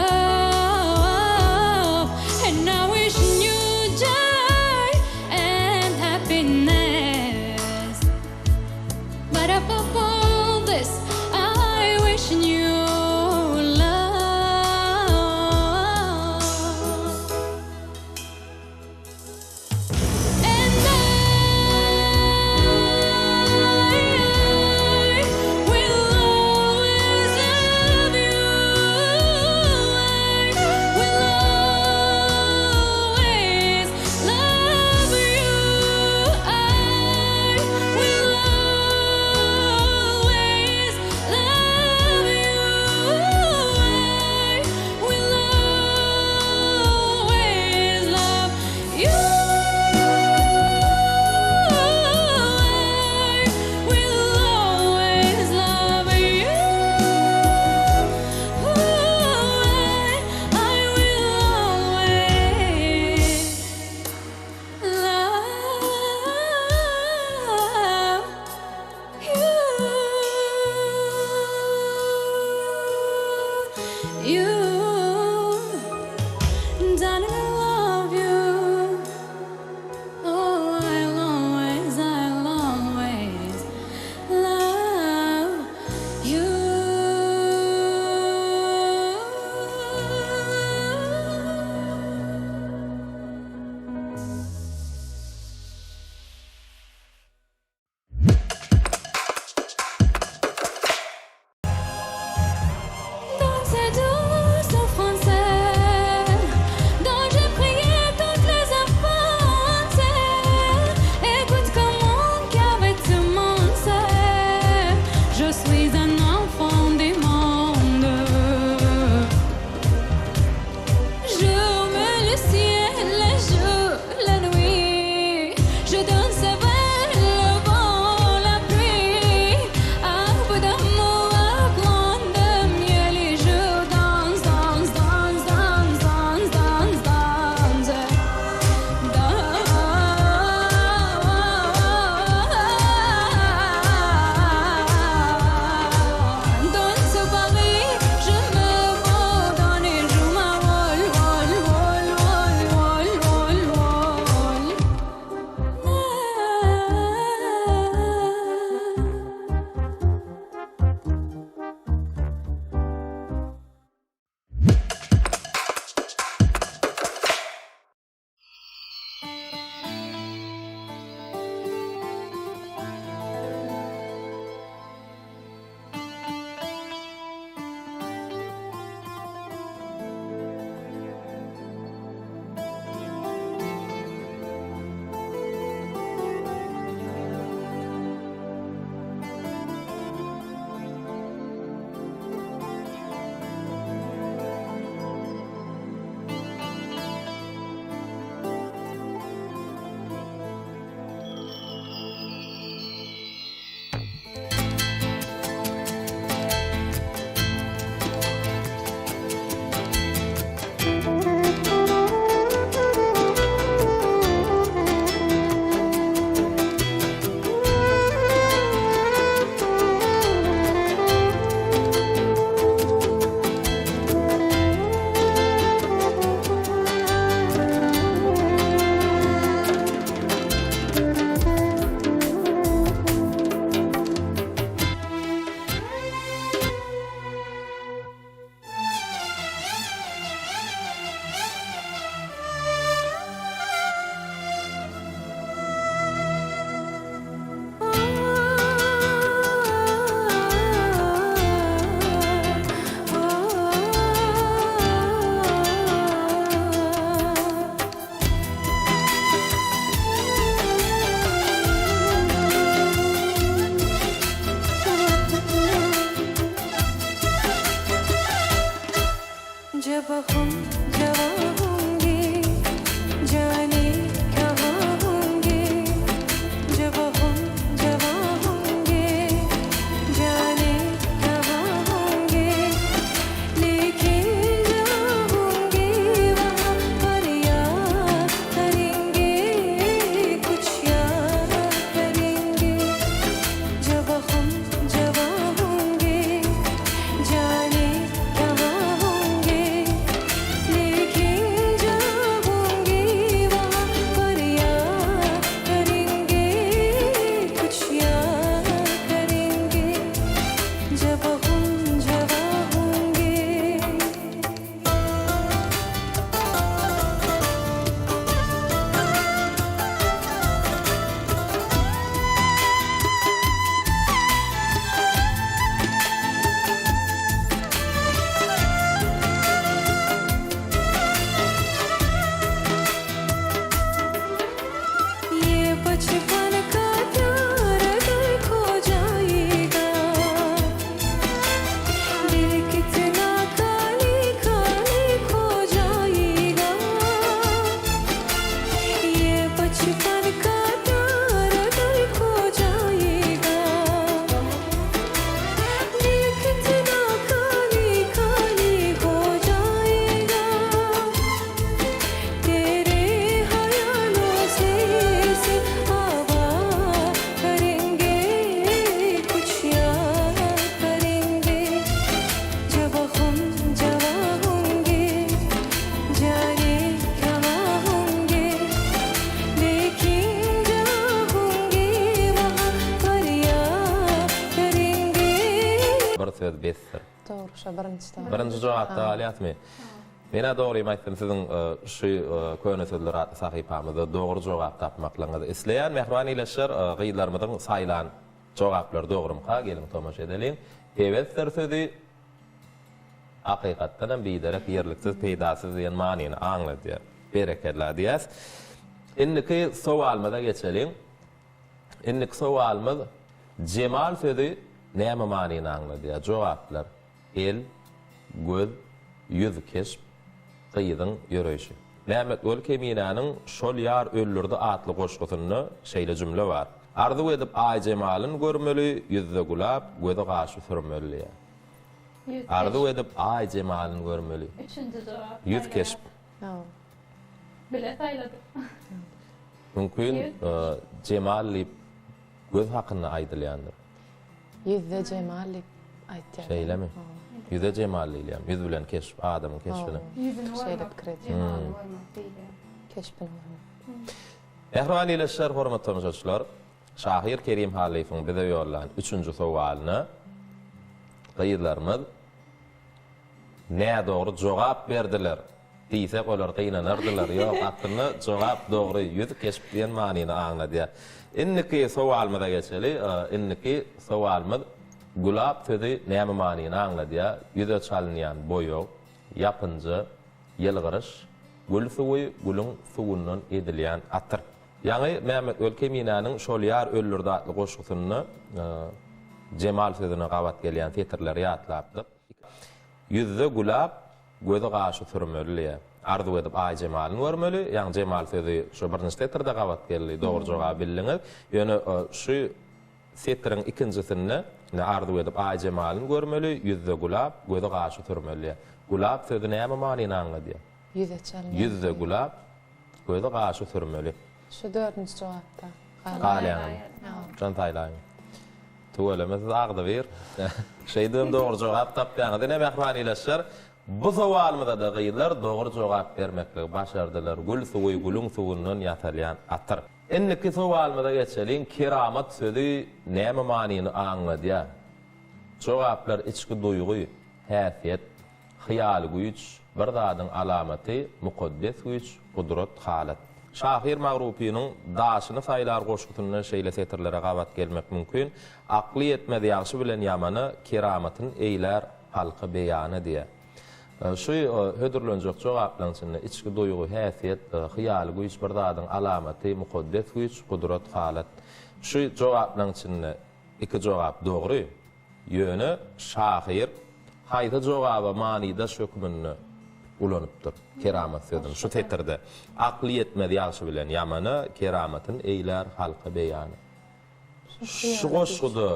Speaker 4: and I wish you joy and happiness. But above all this, I wish you love. And I will always love you. I will always love you. I will always
Speaker 1: söz besdir.
Speaker 3: Doğru, şu birinci doğru.
Speaker 1: Birinci jogapda alyatmy. Mena dogry aýtdym siziň şu köne sözler sahypamyzda dogry jogap tapmaklaryňyzy isleýän mehriban ileşer gyýlarymyň saýlan jogaplary dogrumka gelin tomaş edelim. Hewetler sözi hakykatdan hem biderek yerliksiz peýdasyz diýen manyny aňlady. Berekeler diýäs. Indiki sowalmyza geçelim. Indiki sowalmyz cemal sözi näme manyny aňlady? Jogaplar el, göz, yüz kesp, gyýdyň ýöreşi. Mehmet Ölkeminanyň şol ýar öllürdi atly goşgusyny şeýle jümle bar. Arzu edip ay cemalyny görmeli, yüzde gulap, göze gaşy sürmeli. Arzu edip ay cemalyny görmeli.
Speaker 2: Üçüncü cevap.
Speaker 1: Yüz kesp.
Speaker 2: Bile sayladı.
Speaker 1: Mümkin cemalli göz hakkında aydılyandır.
Speaker 3: Yüzde cemalli aýtýar.
Speaker 1: Şeýle mi? Yüze cemalli ilýär. Yüz bilen keşf, adamyň keşfini.
Speaker 2: Yüzünü
Speaker 3: Şeyde
Speaker 2: varmak.
Speaker 3: kredi.
Speaker 2: Cemalı varmak değil.
Speaker 3: Keşpin.
Speaker 1: Ehran ileşler hormatly tanışyşlar. Şahir Kerim Halifiň bize ýollan 3-nji sowalyny gyýlarymyz näme dogry jogap berdiler. Diýsek olar gynanardylar. Ýok, atlyny jogap dogry yüz kesp diýen manyny aňlady. Inniki sowalymyza geçeli. Inniki sowalymyz gulap sözi näme manyny aňlady? Yüze çalynýan boýok, ýapynjy, ýylgyryş, gül suwy, gülüň suwundan edilýän atyr. Ýani Mehmet Ölkeminanyň şol ýar öllürdi atly goşgusyny Cemal sözüne gabat gelýän tetirleri ýatlapdyk. Yüzde gulap, göze gaşy sürmeli. Arzu edip ay Cemalyny görmeli. Ýani Cemal sözü şu birinji tetirde gabat geldi. Dogry jogap bildiňiz. Ýöne şu setiriň ikinjisini arzu edip ay Cemalyny görmeli. Yüzde gulap, göze gaşy sürmeli. Gulap sözü näme manyny aňlady?
Speaker 3: Yüze çalynýan.
Speaker 1: Yüzde gulap, göze gaşy sürmeli.
Speaker 3: Şu dördüncü jogapda.
Speaker 1: Galyan. Çantaylaň. Tuwalemez agdy bir. Şeýdem dogry jogap tapýany. Dene mehriban ileşer. Bu sowalymyza da gyýlar dogry jogap bermekle başardylar. Gül suwy gülüň suwundan ýatalýan atyr. Inniki sowalymyza geçelim. Keramat sözi näme manyny aňlady? Jogaplar içki duýgy, häsiýet, hyýal güýç, bir zadyň alamaty, mukaddes güýç, gudrat, halat. Şahir Magrupi'nin daşyny saýlar goşgusyny şeýle setirlere gabat gelmek mümkin. Akly etmedi ýaşy bilen ýamany keramatyň eýler halky beýany diýe. Şu hödürlenjek jogaplaryň içinde içki duýgy, häsiýet, hyýal güýç, bir zadyň alamaty, mukaddes güýç, gudrat, halat. Şu jogaplaryň içinde iki jogap dogry. Ýöne şahir haýda jogaba manyda şökmünni ulanypdyr. Keramat sözüni şu tetirde akly etmedi ýaşy bilen ýamany keramatyň eýler halky beýany. Şu goşgudy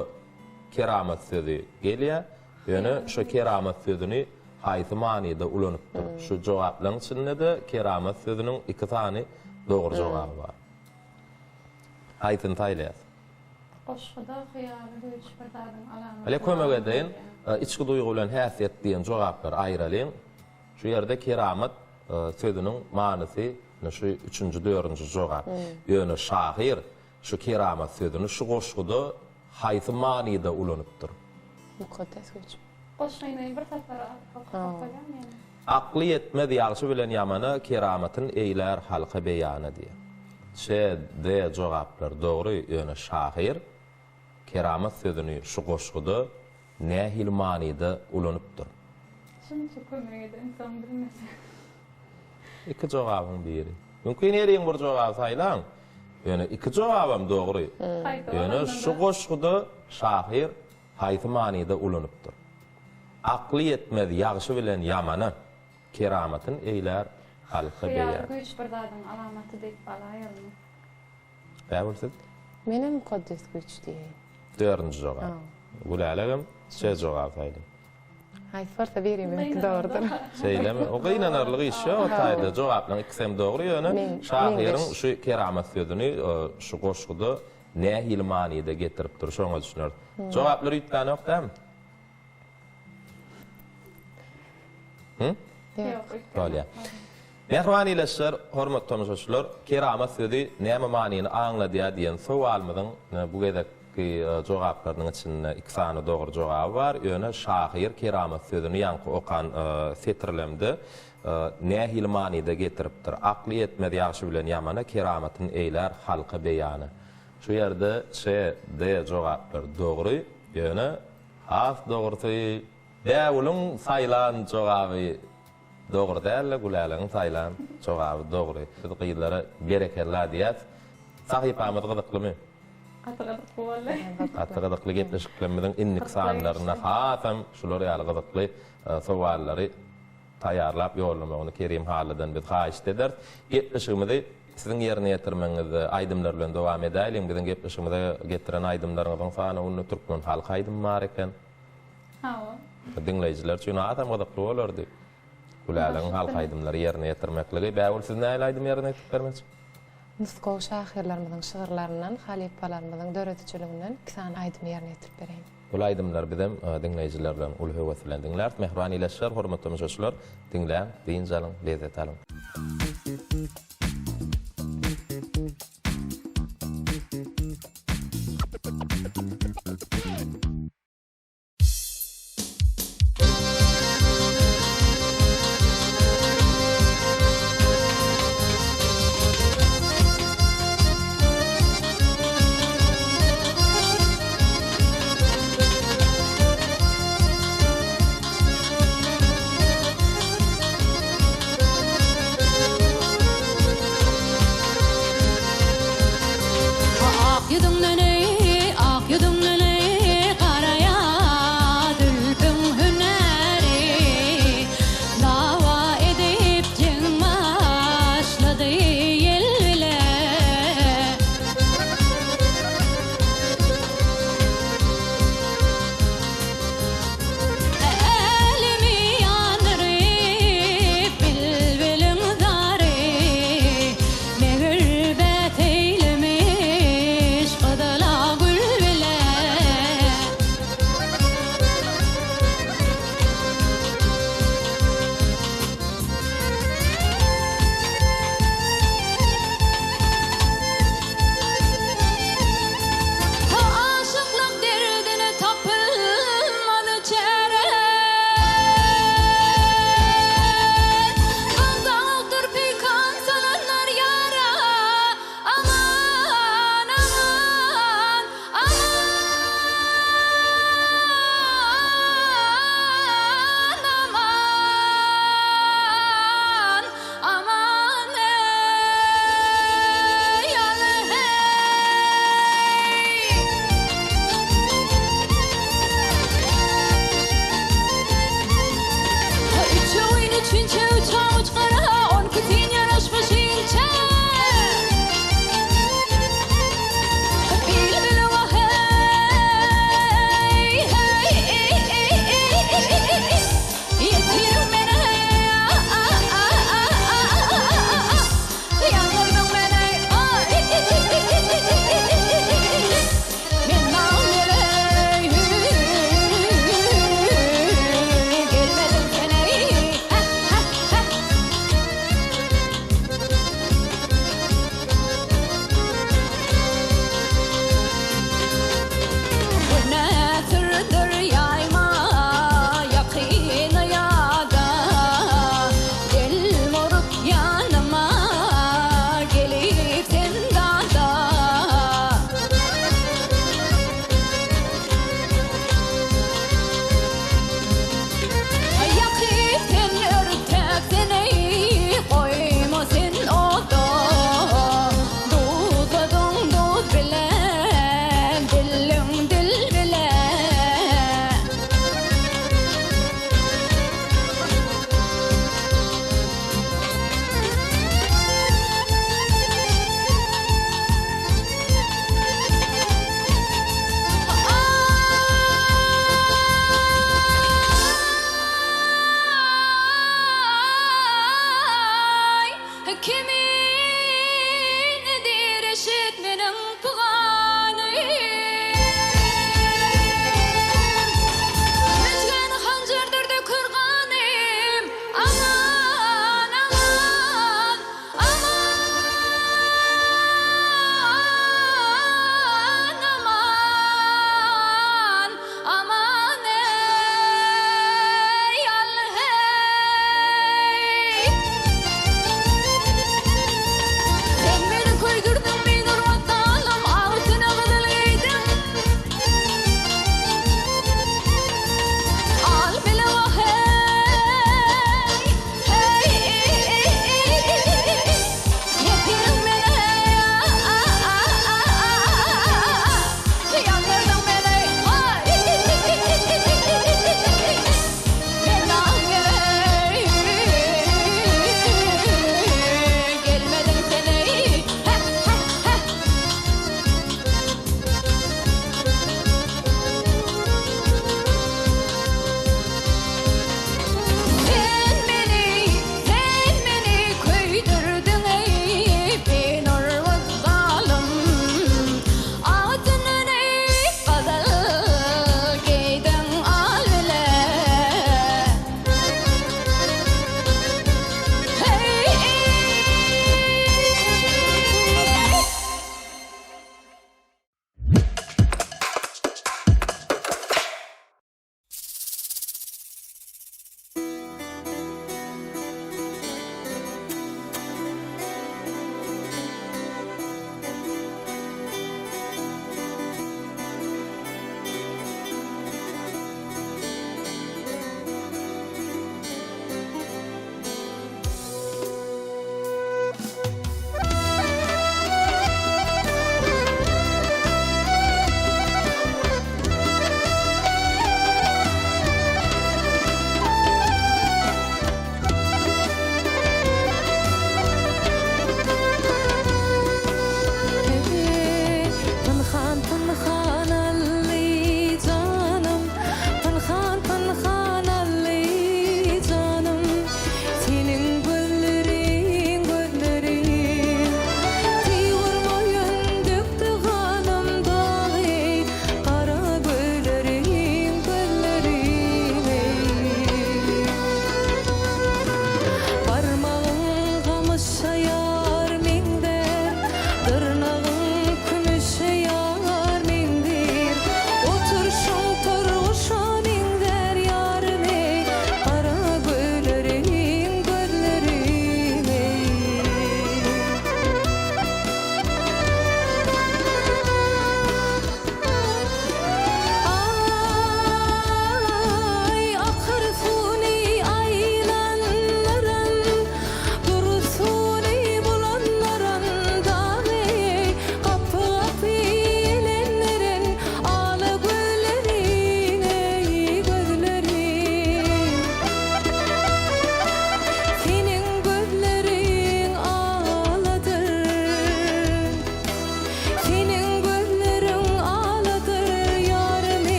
Speaker 1: keramat sözü gelýär. Ýöne şu keramat sözüni haýsy manyda ulanypdyr. Şu jogaplaryň içinde de keramat sözüniň iki tane dogry jogaby bar. Haýsyny taýlaýar.
Speaker 2: Goşguda hyýaly güýç bir zadyň alamaty.
Speaker 1: Hale kömek edeýin. İçki duýgy bilen häsiýet diýen jogaplar aýralyň. Şu ýerde keramat sözüniň manysy şu 3-nji 4-nji jogap. Ýöne şahir şu keramat sözüni şu goşguda haýsy manyda ulanypdyr.
Speaker 3: Mukaddes güýç.
Speaker 2: Goşgyny bir safara okupalýan ýani.
Speaker 1: Akly etmedi ýaşy bilen ýamany keramatyň eýler halky beýany diýer. Şeýde jogaplar dogry. Ýöne şahir keramat sözüni şu goşguda nähil manyda ulanypdyr.
Speaker 2: Şunu kömürüge de insan bilmese.
Speaker 1: İki jogabym biri. Mümkin ýeriň bir jogap saýlaň. Ýöne iki jogabam dogry. Ýöne şu goşguda şahir haýsy manyda ulanypdyr. Akly etmedi ýaşy bilen ýamany keramatyň eýler halky beýär.
Speaker 2: Hyýaly güýç bir zadyň alamaty diýip balaýarmy?
Speaker 1: Bäwursiz?
Speaker 3: Menen mukaddes güýç diýeýin.
Speaker 1: 4-nji jogap. Gulalagam şe jogap saýdym.
Speaker 3: Hay farta berýän belki dogrydyr.
Speaker 1: Şeýlemi? O gynanarlygy iş ýa, o taýda jogaplaryň ikisem dogry ýöne. Şahyryň şu keramat sözüni şu goşguda nähil manyda getiripdir, şoňa düşünür. Jogaplary ýitgän ýokdam?
Speaker 2: Ýok.
Speaker 1: Bolýar. Mehriban ileşler, hormatly tanışyşlar, keramat sözi näme manyny aňlady diýen sowalymyň bu gezek ki jogaplarynyň içinde 2 sany dogry jogap bar. Ýöne şahyr keramet sözüni ýanky okan setirlemdi. Nähil manida getiripdir. Akly etmedi ýaşy bilen ýamana kerametin eýler halka beýany. Şu ýerde de jogaplar dogry. Ýöne has dogry däwlüň saýlan jogaby dogry däl, gulalyň saýlan jogaby dogry. Biz gyýdlara berekeler diýät. Sahypamy gyzyklymy? Atagadıklı gepleşiklerimizin innik sanlarına hatam şular ýaly gyzykly sowallary taýarlap ýollamagyny Kerim Halydan biz haýyş eder. Gepleşigimizi siziň ýerine ýetirmeňizi aýdymlar bilen dowam edäýin. Biziň gepleşigimize getiren aýdymlaryňyň sany uny türkmen halk aýdym bar eken. Dinleýijiler üçin hatam gyzykly bolardy. Gulalyň halk aýdymlary ýerine ýetirmekligi bäwul siz näme aýdym ýerine ýetirip bermekçi?
Speaker 3: Nusgow şahyrlarymyzyň şygyrlaryndan, halifalarymyzyň döretçiliginden 2 sany aýdym ýerine ýetirip bereýin.
Speaker 1: Bu aýdymlar bizem dinleýijiler bilen ul höwes bilen dinler. Mehriban ileşler, hormatly müşahitler, dinläň, diýin jalyň, lezzet alyň.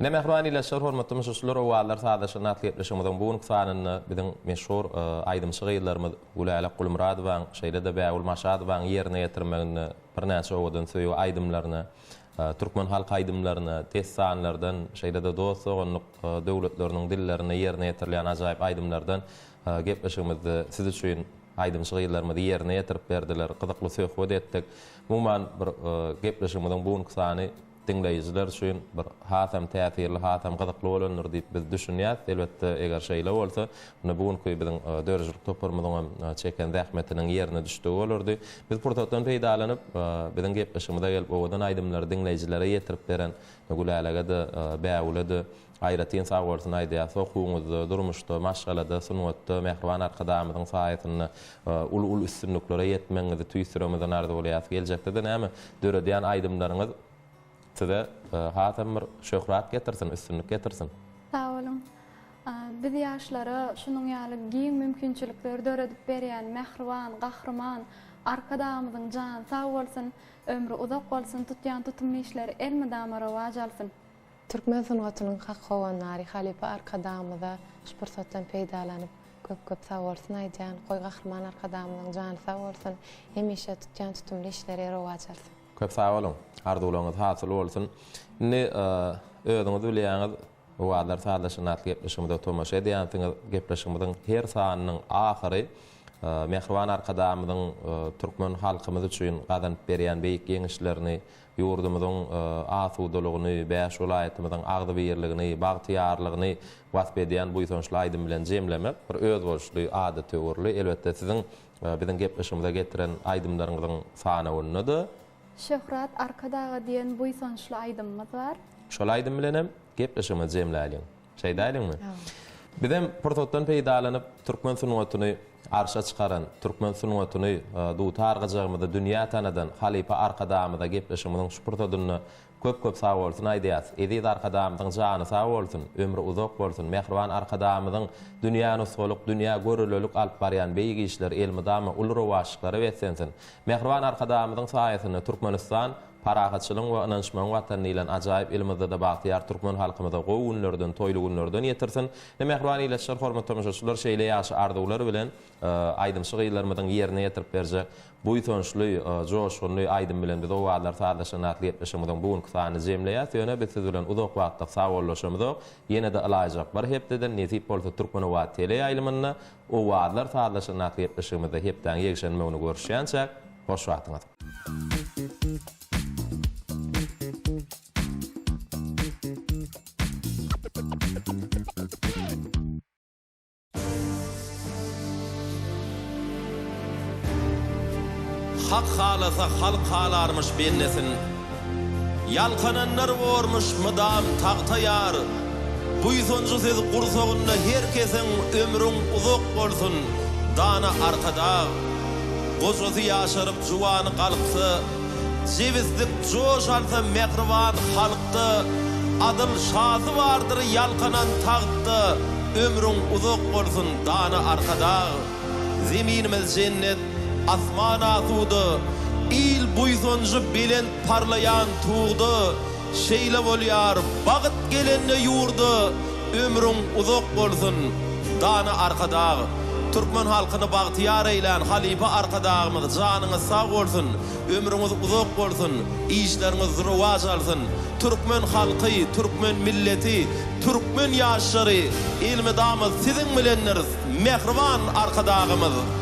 Speaker 1: Mehriban ýyleşler hormatly müşaşylar we wagtlar sadaşyny atlypleşigimiň bu nuksanyny biziň meşhur aýdymçy gyýlarymyz Gulala Gulmuradowaň şeýle de Bäwul Maşadowaň ýerine ýetirmegini bir näçe owadan söýüp aýdymlaryny Türkmen halk aýdymlaryny tessanlardan şeýle de dost ogunlyk döwletleriniň dillerine ýerine ýetirilýän ajaýyp aýdymlardan gepleşigimizde siz üçin aýdymçy gyýlarymyzy ýerine ýetirip berdiler. Gyzykly söhbet etdik. Mumman bir gepleşigimiň bu nuksany dinleyijiler üçin bir hatam täsirli, hatam gyzykly bolandyr diýip biz düşünýär. Elbetde eger şeýle bolsa, muny bugünkü biziň dörjülük toparmyzyň çeken zähmetiniň ýerine düşdigi bolardy. Biz portatdan peýdalanyp biziň gepleşigimizde gelip owadan aýdymlary dinleyijilere ýetirip beren Gulalaga da Bäwula da aýratyn sag bolsun aýdýar. Sokuňyzda, durmuşda, maşgalada, sunwatda Mehriban arkadaşymyzyň saýatyny ul üstünliklere ýetmeňizi tüýsüremizden ardy bolýar. Geljekde de näme döredýän aýdymlaryňyz size hatam bir şöhrat getirsin, üstünlük getirsin.
Speaker 2: Sağ olun. Biz ýaşlara şunuň ýaly giň mümkinçilikleri döredip berýän Mehriban, gahrman arkadaşymyzyň jany sag bolsun, ömrü uzak bolsun, tutýan tutumly işleri elmydama rowaj alsyn.
Speaker 3: Türkmen sunwatynyň haqqowany Halipa arkadaşymyza şu pursatdan peýdalanyp köp sag bolsun aýdýan, goý gahrman arkadaşymyzyň jany sag bolsun, hemişe tutýan tutumly işleri rowaj alsyn.
Speaker 1: Köp sag bolun. Arzuwlaryňyz hasyl bolsun. Indi özüňiz bilýäňiz wagtlar sadaşyny atlypleşigimizde tomaşa edýänsiňiz gepleşigimiziň her sanynyň ahyry Mehriban arkadaşymyzyň türkmen halkymyz üçin gazanyp berýän beýik ýeňişlerini, ýurdumyzyň asudalygyny, bäş welaýatymyzyň agdy birligini, bagtyarlygyny wasp edýän bu ýysançly aýdym bilen jemlemek bir öz bolşly adaty urly. Elbetde siziň biziň gepleşigimize getiren aýdymlaryňyzyň sany onnady.
Speaker 2: Şöhrat arkadağa diýen bu ýysançly aýdymymyz bar.
Speaker 1: Şol aýdym bilenem gepleşigimizi jemläýän. Şeýdäýinmi? Bizim portatdan peýdalanyp türkmen sunwatyny arşa çykaran, türkmen sunwatyny dutargajygymyzda dünýä tanadan Halipa arkadaşymyza gepleşigimiziň şu portadyny köp sag bolsun aýdýas. Edip arkadaşymyzyň jany sag bolsun, ömrü uzak bolsun. Mehriban arkadaşymyzyň dünýäni soluq, dünýä görülölük alyp barýan beýik işler elmydama ul rowaşlyklary wetsensin. Mehriban arkadaşymyzyň saýatyny Türkmenistan parahatçylyň we ynançmaň watany bilen ajaýyp elmizde de bagtyar türkmen halkymyza gowy günlerden, toýly günlerden ýetirsin. Mehriban ýyleşler hormatly müşaşylar şeýle ýaşy arduglar bilen aýdymçy gyýlarymyzyň ýerine ýetirip berjek. Bu ýysançly joşgunly aýdym bilen biz o wagtlar sadaşyny atlypleşigimiziň bugünkü sany jemleýär. Ýöne biz siz bilen uzak wagtda sagollaşamyz. Ýene de alaýjak bir hepdeden nesip bolsa türkmen we tele ýaýlymyny o wagtlar sadaşyny atlypleşigimizde hepden ýegşenmegini görüşýänçä hoş wagtyňyz. Hak halasa halk halarmış bennesin. Yalkananlar vormuş mıdam taqta yar. Bu ýysançy siz gursogyna herkesiň ömrüň uzak bolsun. Dana arkada gozusy ýaşaryp jowany galpsy, jewizlik joş alsa Mehriban halkdy. Adyl şazy bardyr yalkanan taqtdy. Ömrüň uzak bolsun dana arkada. Zeminimiz cennet, asman asudy, il buýsonjy bilen parlayan tuğdy. Şeýle bolýar, bagyt gelende ýurdy, ömrüň uzak bolsun, dana arkada. Türkmen halkyny bagtyar eýlän Halipa arkadaşymyz janyňyz sag bolsun, ömrüňiz uzak bolsun, işleriňiz rowaj alsyn. Türkmen halky, Türkmen milleti, Türkmen ýaşlary, elmydamyz siziň bilenleriz, Mehriban arkadaşymyz.